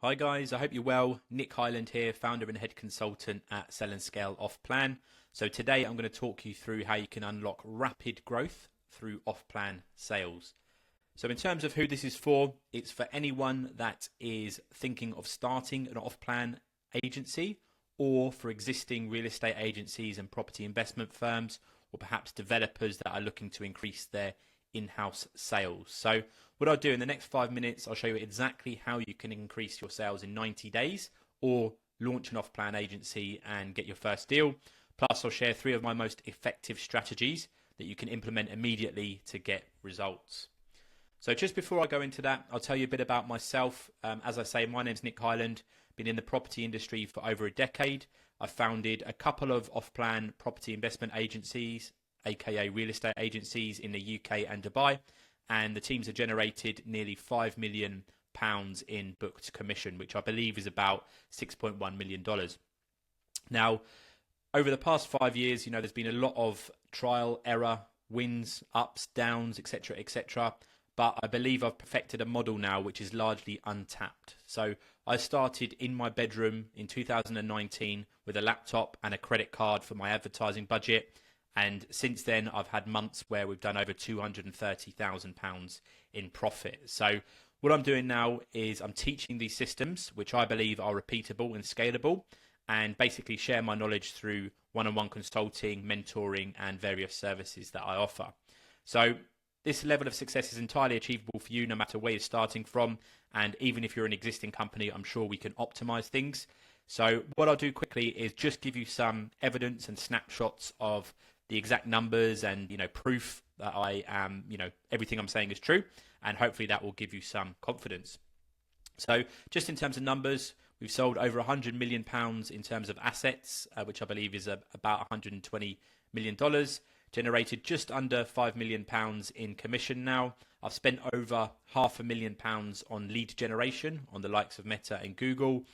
Hi guys, I hope you're well. Nick Highland here, founder and head consultant at Sell and Scale Off Plan. So today I'm going to talk you through how you can unlock rapid growth through off-plan sales. So in terms of who this is for, it's for anyone that is thinking of starting an off-plan agency, or for existing real estate agencies and property investment firms, or perhaps developers that are looking to increase their in-house sales. So what I'll do in the next 5 minutes, I'll show you exactly how you can increase your sales in 90 days or launch an off-plan agency and get your first deal. Plus, I'll share 3 of my most effective strategies that you can implement immediately to get results. So just before I go into that, I'll tell you a bit about myself. As I say, my name's Nick Highland, been in the property industry for over a decade. I've founded a couple of off-plan property investment agencies, aka real estate agencies in the UK and Dubai, and the teams have generated nearly £5 million in booked commission, which I believe is about $6.1 million. Now, over the past 5 years, there's been a lot of trial, error, wins, ups, downs, etc., etc. But I believe I've perfected a model now which is largely untapped. So I started in my bedroom in 2019 with a laptop and a credit card for my advertising budget. And since then, I've had months where we've done over £230,000 in profit. So what I'm doing now is I'm teaching these systems, which I believe are repeatable and scalable, and basically share my knowledge through one-on-one consulting, mentoring, and various services that I offer. So this level of success is entirely achievable for you no matter where you're starting from. And even if you're an existing company, I'm sure we can optimize things. So what I'll do quickly is just give you some evidence and snapshots of the exact numbers and proof that I am everything I'm saying is true, and hopefully that will give you some confidence. So just in terms of numbers, we've sold over £100 million in terms of assets, which I believe is about $120 million, generated just under £5 million in commission now. I've spent over £500,000 on lead generation on the likes of Meta and Google.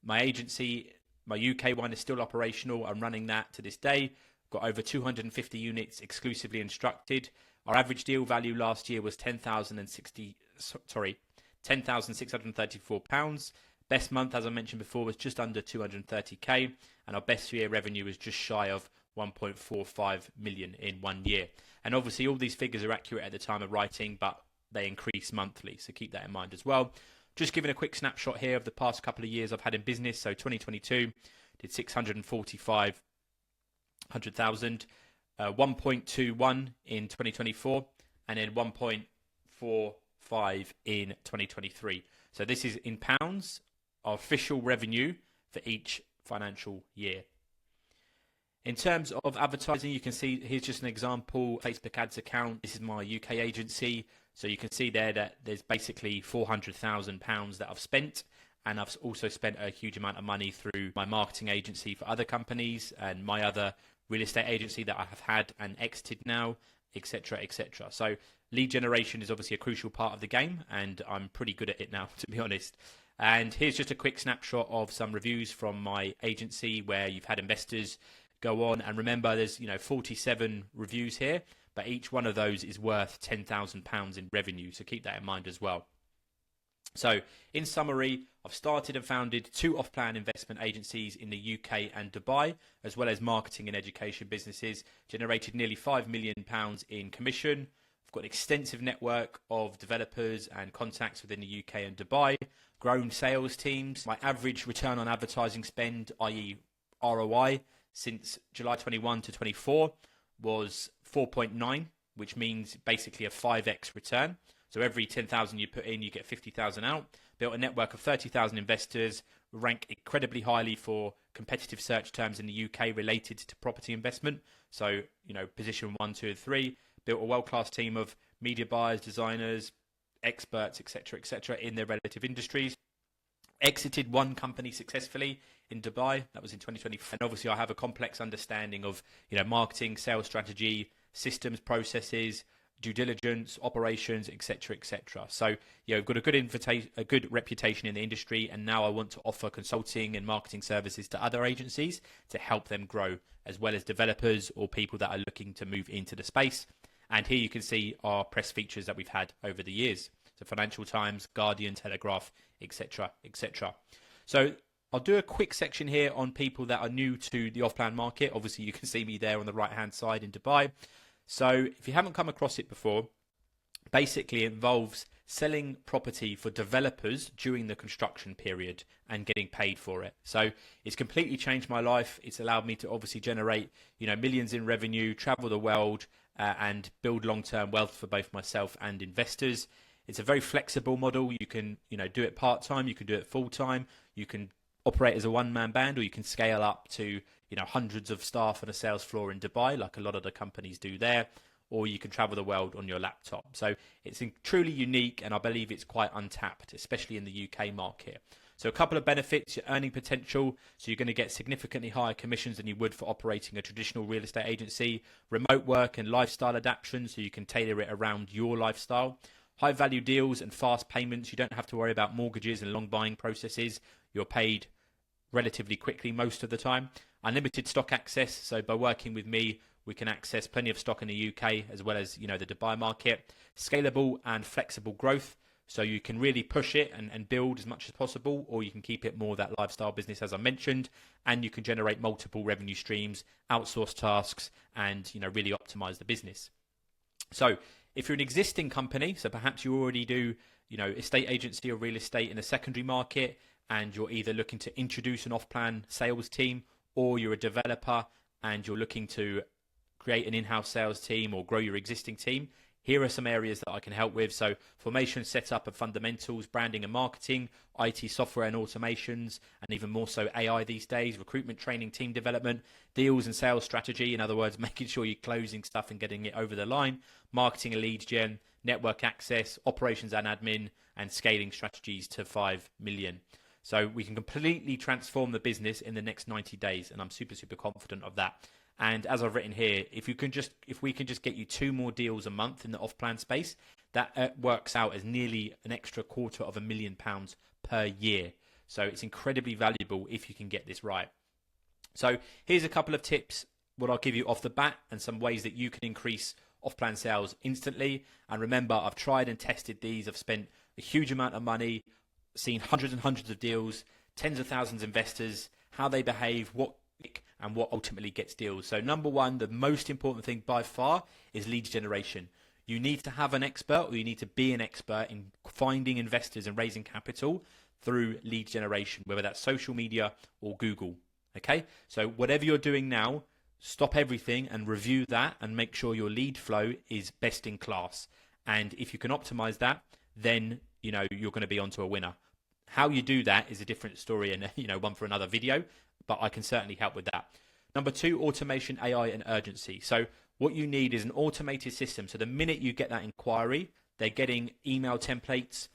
My agency, my UK one, is still operational. I'm running that to this day. Got over 250 units exclusively instructed. Our average deal value last year was £10,634. Best month, as I mentioned before, was just under 230k, and our best year revenue was just shy of 1.45 million in 1 year. And obviously all these figures are accurate at the time of writing, but they increase monthly, so keep that in mind as well. Just giving a quick snapshot here of the past couple of years I've had in business. So 2022 did 645 100,000, 1.21 in 2024, and then 1.45 in 2023. So this is in pounds, our official revenue for each financial year. In terms of advertising, you can see here's just an example Facebook ads account. This is my UK agency. So you can see there that there's basically £400,000 that I've spent. And I've also spent a huge amount of money through my marketing agency for other companies and my other real estate agency that I have had and exited now, etc., etc. So lead generation is obviously a crucial part of the game, and I'm pretty good at it now, to be honest. And here's just a quick snapshot of some reviews from my agency where you've had investors go on. And remember, there's 47 reviews here, but each one of those is worth £10,000 in revenue. So keep that in mind as well. So in summary, I've started and founded 2 off-plan investment agencies in the UK and Dubai, as well as marketing and education businesses, generated nearly £5 million in commission. I've got an extensive network of developers and contacts within the UK and Dubai, grown sales teams. My average return on advertising spend, i.e. ROI, since July 21 to 24 was 4.9, which means basically a 5x return. So every 10,000 you put in, you get 50,000 out. Built a network of 30,000 investors, rank incredibly highly for competitive search terms in the UK related to property investment. So, position 1, 2, and 3. Built a world-class team of media buyers, designers, experts, etc., in their relative industries. Exited 1 company successfully in Dubai. That was in 2024. And obviously I have a complex understanding of, marketing, sales strategy, systems, processes, due diligence, operations, etc., etc. So, we've got a good reputation in the industry, and now I want to offer consulting and marketing services to other agencies to help them grow, as well as developers or people that are looking to move into the space. And here you can see our press features that we've had over the years. so Financial Times, Guardian, Telegraph, etc., etc. So I'll do a quick section here on people that are new to the off-plan market. Obviously, you can see me there on the right-hand side in Dubai. So if you haven't come across it before, basically it involves selling property for developers during the construction period and getting paid for it. So it's completely changed my life. It's allowed me to obviously generate, millions in revenue, travel the world, and build long-term wealth for both myself and investors. It's a very flexible model. You can, do it part-time, you can do it full-time, you can operate as a one-man band, or you can scale up to, hundreds of staff on a sales floor in Dubai, like a lot of the companies do there, or you can travel the world on your laptop. So it's truly unique, and I believe it's quite untapped, especially in the UK market. So a couple of benefits: your earning potential. So you're going to get significantly higher commissions than you would for operating a traditional real estate agency. Remote work and lifestyle adaptation, so you can tailor it around your lifestyle. High value deals and fast payments. You don't have to worry about mortgages and long buying processes. You're paid relatively quickly most of the time. Unlimited stock access. So by working with me, we can access plenty of stock in the UK as well as, the Dubai market. Scalable and flexible growth. So you can really push it and build as much as possible, or you can keep it more that lifestyle business, as I mentioned, and you can generate multiple revenue streams, outsource tasks, and, really optimize the business. So if you're an existing company, so perhaps you already do, estate agency or real estate in a secondary market, and you're either looking to introduce an off-plan sales team, or you're a developer and you're looking to create an in-house sales team or grow your existing team, here are some areas that I can help with. So formation, setup and fundamentals, branding and marketing, IT software and automations, and even more so AI these days, recruitment, training, team development, deals and sales strategy. In other words, making sure you're closing stuff and getting it over the line, marketing and lead gen, network access, operations and admin, and scaling strategies to 5 million. So we can completely transform the business in the next 90 days. And I'm super, super confident of that. And as I've written here, if we can just get you 2 more deals a month in the off-plan space, that works out as nearly an extra £250,000 per year. So it's incredibly valuable if you can get this right. So here's a couple of tips, what I'll give you off the bat, and some ways that you can increase off-plan sales instantly. And remember, I've tried and tested these. I've spent a huge amount of money, seen hundreds and hundreds of deals, tens of thousands of investors, how they behave, and what ultimately gets deals. So number one, the most important thing by far is lead generation. You need to have an expert, or you need to be an expert in finding investors and raising capital through lead generation, whether that's social media or Google. Okay, so whatever you're doing now, stop everything and review that and make sure your lead flow is best in class. And if you can optimize that, then you're going to be onto a winner. How you do that is a different story and one for another video, but I can certainly help with that. Number 2, automation, AI, and urgency. So what you need is an automated system. So the minute you get that inquiry, they're getting email templates.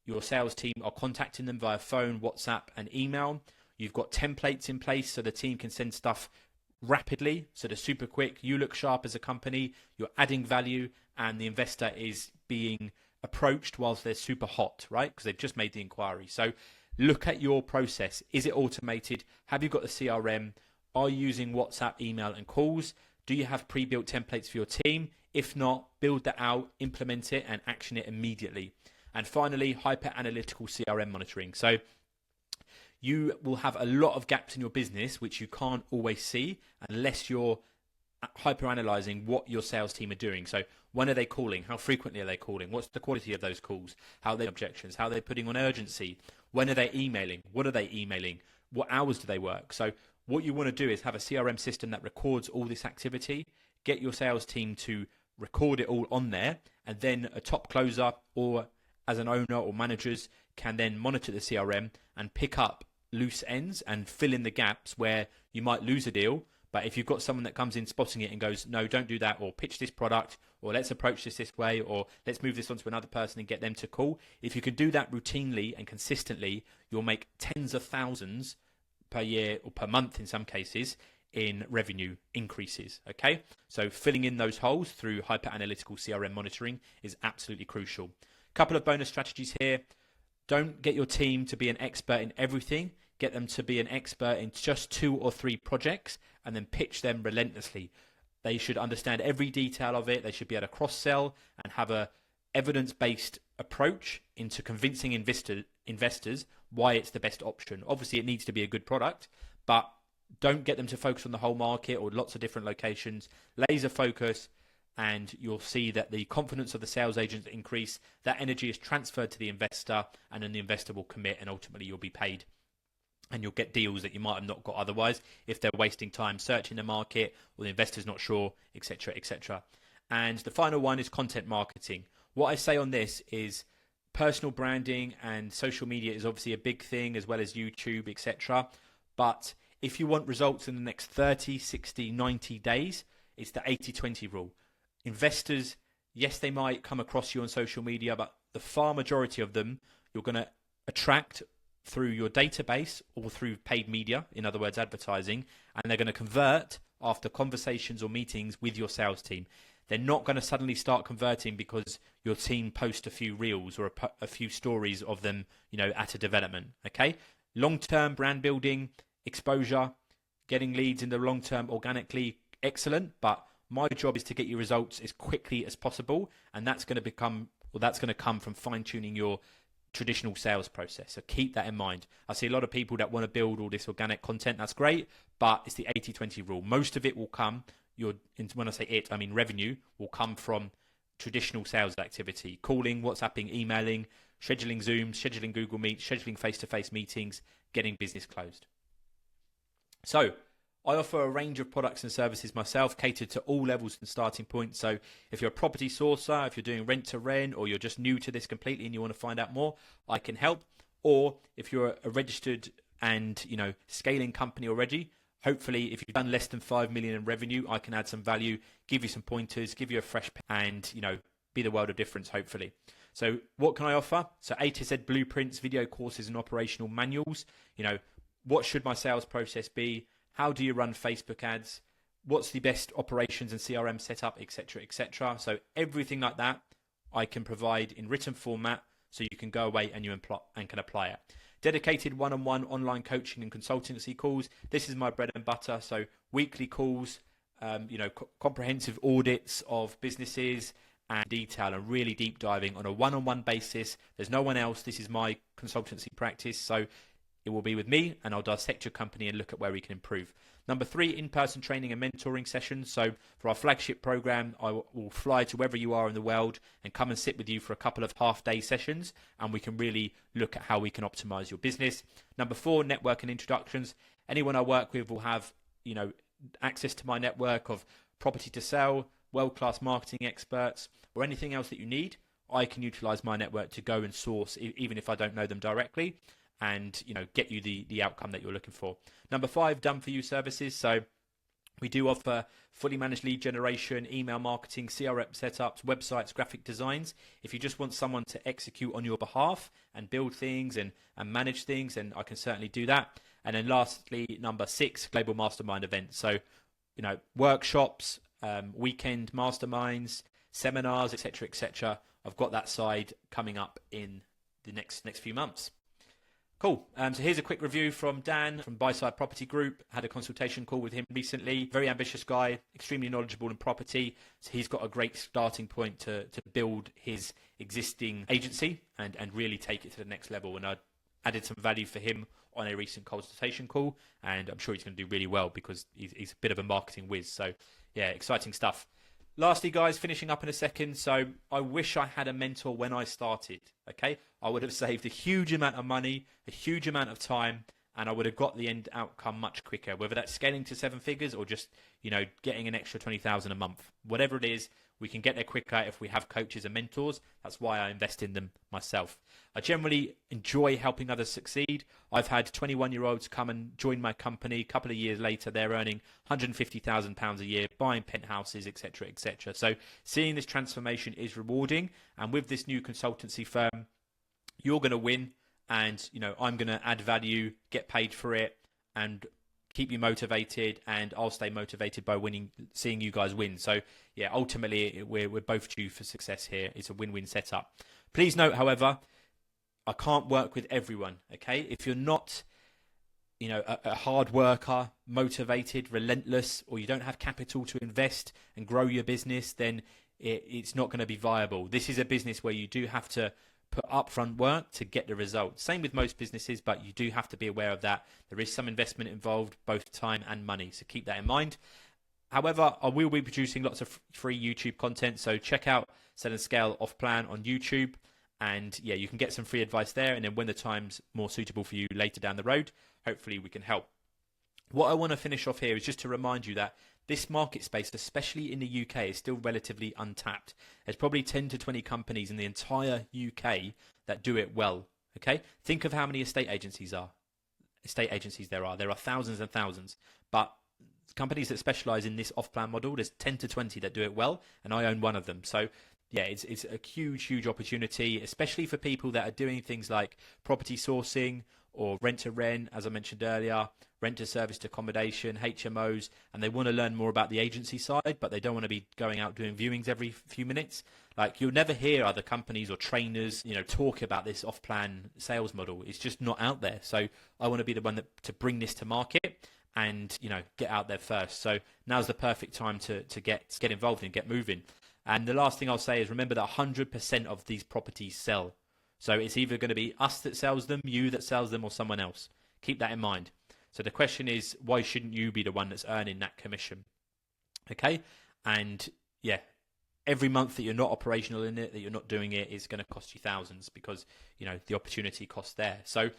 Your sales team are contacting them via phone, WhatsApp, and email. You've got templates in place so the team can send stuff rapidly, so they're super quick. You look sharp as a company, you're adding value, and the investor is being approached whilst they're super hot, right? Because they've just made the inquiry. So look at your process. Is it automated? Have you got the CRM? Are you using WhatsApp, email, and calls? Do you have pre-built templates for your team? If not, build that out, implement it, and action it immediately. And finally, hyper-analytical CRM monitoring. So you will have a lot of gaps in your business which you can't always see unless you're hyper-analyzing what your sales team are doing. So when are they calling? How frequently are they calling? What's the quality of those calls? How are they objections? How are they putting on urgency? When are they emailing? What are they emailing? What hours do they work? So what you want to do is have a CRM system that records all this activity, get your sales team to record it all on there, and then a top closer or as an owner or managers can then monitor the CRM and pick up loose ends and fill in the gaps where you might lose a deal. But if you've got someone that comes in spotting it and goes, no, don't do that, or pitch this product, or let's approach this way, or let's move this on to another person and get them to call. If you can do that routinely and consistently, you'll make tens of thousands per year or per month in some cases in revenue increases. Okay, so filling in those holes through hyper analytical CRM monitoring is absolutely crucial. Couple of bonus strategies here. Don't get your team to be an expert in everything. Get them to be an expert in just 2 or 3 projects and then pitch them relentlessly. They should understand every detail of it. They should be able to cross-sell and have a evidence-based approach into convincing investors why it's the best option. Obviously, it needs to be a good product, but don't get them to focus on the whole market or lots of different locations. Laser focus, and you'll see that the confidence of the sales agents increase. That energy is transferred to the investor, and then the investor will commit, and ultimately you'll be paid. And you'll get deals that you might have not got otherwise if they're wasting time searching the market or the investor's not sure, etc., etc. And the final one is content marketing. What I say on this is personal branding and social media is obviously a big thing, as well as YouTube, etc. But if you want results in the next 30, 60, 90 days, it's the 80-20 rule. Investors, yes, they might come across you on social media, but the far majority of them you're going to attract through your database or through paid media, in other words, advertising, and they're going to convert after conversations or meetings with your sales team. They're not going to suddenly start converting because your team post a few reels or a few stories of them, at a development. Okay, long-term brand building, exposure, getting leads in the long term organically, excellent. But my job is to get you results as quickly as possible, and that's going to come from fine-tuning your traditional sales process. So keep that in mind. I see a lot of people that want to build all this organic content. That's great, but it's the 80-20 rule. Most of it will come, when I say it, I mean revenue, will come from traditional sales activity, calling, WhatsApping, emailing, scheduling Zooms, scheduling Google Meet, scheduling face-to-face meetings, getting business closed. So I offer a range of products and services myself, catered to all levels and starting points. So if you're a property sourcer, if you're doing rent to rent, or you're just new to this completely and you want to find out more, I can help. Or if you're a registered and scaling company already, hopefully if you've done less than 5 million in revenue, I can add some value, give you some pointers, give you a fresh and be the world of difference, hopefully. So what can I offer? So A to Z blueprints, video courses and operational manuals. What should my sales process be? How do you run Facebook ads? What's the best operations and CRM setup, etc., etc. So everything like that I can provide in written format, so you can go away and can apply it. Dedicated one-on-one online coaching and consultancy calls. This is my bread and butter. So weekly calls, comprehensive audits of businesses and detail, and really deep diving on a one-on-one basis. There's no one else. This is my consultancy practice. So it will be with me, and I'll dissect your company and look at where we can improve. Number 3, in-person training and mentoring sessions. So for our flagship program, I will fly to wherever you are in the world and come and sit with you for a couple of half-day sessions, and we can really look at how we can optimize your business. Number 4, network and introductions. Anyone I work with will have, access to my network of property to sell, world-class marketing experts, or anything else that you need. I can utilize my network to go and source, even if I don't know them directly, and get you the outcome that you're looking for. Number 5, done for you services. So we do offer fully managed lead generation, email marketing, CRM setups, websites, graphic designs. If you just want someone to execute on your behalf and build things and manage things, then I can certainly do that. And then lastly, number 6, global mastermind events. So workshops, weekend masterminds, seminars, etc., etc. I've got that side coming up in the next few months. Cool. So here's a quick review from Dan from Buyside Property Group. Had a consultation call with him recently. Very ambitious guy, extremely knowledgeable in property. So he's got a great starting point to build his existing agency and really take it to the next level. And I added some value for him on a recent consultation call, and I'm sure he's going to do really well because he's a bit of a marketing whiz. So yeah, exciting stuff. Lastly, guys, finishing up in a second. So I wish I had a mentor when I started, okay? I would have saved a huge amount of money, a huge amount of time, and I would have got the end outcome much quicker, whether that's scaling to 7 figures or just, getting an extra 20,000 a month. Whatever it is, we can get there quicker if we have coaches and mentors. That's why I invest in them myself. I generally enjoy helping others succeed. I've had 21-year-olds come and join my company. A couple of years later, they're earning £150,000 a year, buying penthouses, etc., etc. So seeing this transformation is rewarding. And with this new consultancy firm, you're going to win, and I'm going to add value, get paid for it, and keep you motivated, and I'll stay motivated by seeing you guys win. So yeah, ultimately we're both due for success here. It's a win-win setup. Please note, however, I can't work with everyone. Okay, if you're not a hard worker, motivated, relentless, or you don't have capital to invest and grow your business, then it's not going to be viable. This is a business where you do have to put upfront work to get the results. Same with most businesses, but you do have to be aware of that. There is some investment involved, both time and money, so keep that in mind. However, I will be producing lots of free YouTube content, so check out Sell and Scale Off Plan on YouTube, and yeah, you can get some free advice there, and then when the time's more suitable for you later down the road, hopefully we can help. What I want to finish off here is just to remind you that this market space, especially in the UK, is still relatively untapped. There's probably 10 to 20 companies in the entire UK that do it well. Okay, think of how many estate agencies there are. There are thousands and thousands, but companies that specialize in this off-plan model, there's 10 to 20 that do it well, and I own one of them. So yeah, it's a huge opportunity, especially for people that are doing things like property sourcing or rent to rent, as I mentioned earlier, rent to serviced accommodation, HMOs, and they want to learn more about the agency side, but they don't want to be going out doing viewings every few minutes. Like, you'll never hear other companies or trainers, talk about this off-plan sales model. It's just not out there. So I want to be the one to bring this to market and, get out there first. So now's the perfect time to get involved and get moving. And the last thing I'll say is, remember that 100% of these properties sell. So it's either going to be us that sells them, you that sells them, or someone else. Keep that in mind. So the question is, why shouldn't you be the one that's earning that commission? Okay? And yeah, every month that you're not operational in it, that you're not doing it, is going to cost you thousands, because, the opportunity cost there. So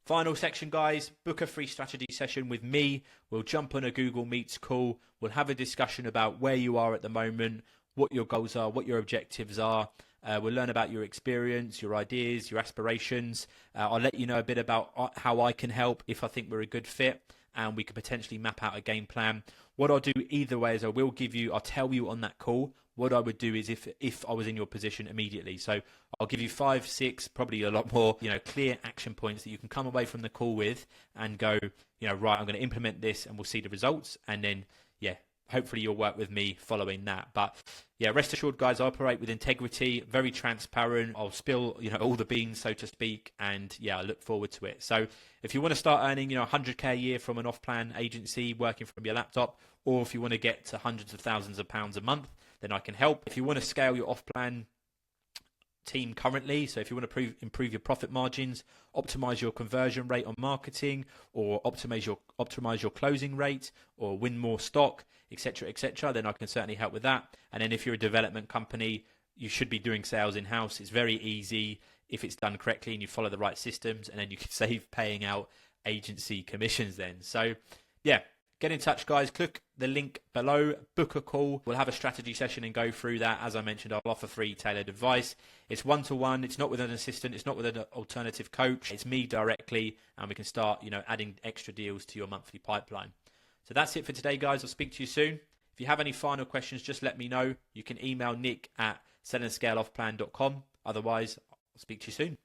final section, guys, book a free strategy session with me. We'll jump on a Google Meets call. We'll have a discussion about where you are at the moment, what your goals are, what your objectives are. We'll learn about your experience, your ideas, your aspirations. I'll let you know a bit about how I can help if I think we're a good fit, and we could potentially map out a game plan. What I'll do either way is I'll tell you on that call what I would do is if I was in your position immediately. So I'll give you 5, 6, probably a lot more, clear action points that you can come away from the call with and go, right, I'm going to implement this and we'll see the results. And then, yeah, hopefully you'll work with me following that. But yeah, rest assured, guys, I operate with integrity, very transparent. I'll spill, all the beans, so to speak. And yeah, I look forward to it. So if you want to start earning, 100K a year from an off-plan agency working from your laptop, or if you want to get to hundreds of thousands of pounds a month, then I can help. If you want to scale your off-plan team currently, so if you want to improve your profit margins, optimize your conversion rate on marketing, or optimize your closing rate, or win more stock, etc., then I can certainly help with that. And then if you're a development company, you should be doing sales in-house. It's very easy if it's done correctly and you follow the right systems, and then you can save paying out agency commissions then. So yeah, get in touch, guys. Click the link below, book a call. We'll have a strategy session and go through that. As I mentioned, I'll offer free tailored advice. It's one-to-one. It's not with an assistant. It's not with an alternative coach. It's me directly, and we can start, adding extra deals to your monthly pipeline. So that's it for today, guys. I'll speak to you soon. If you have any final questions, just let me know. You can email nick@sellandscaleoffplan.com. Otherwise, I'll speak to you soon.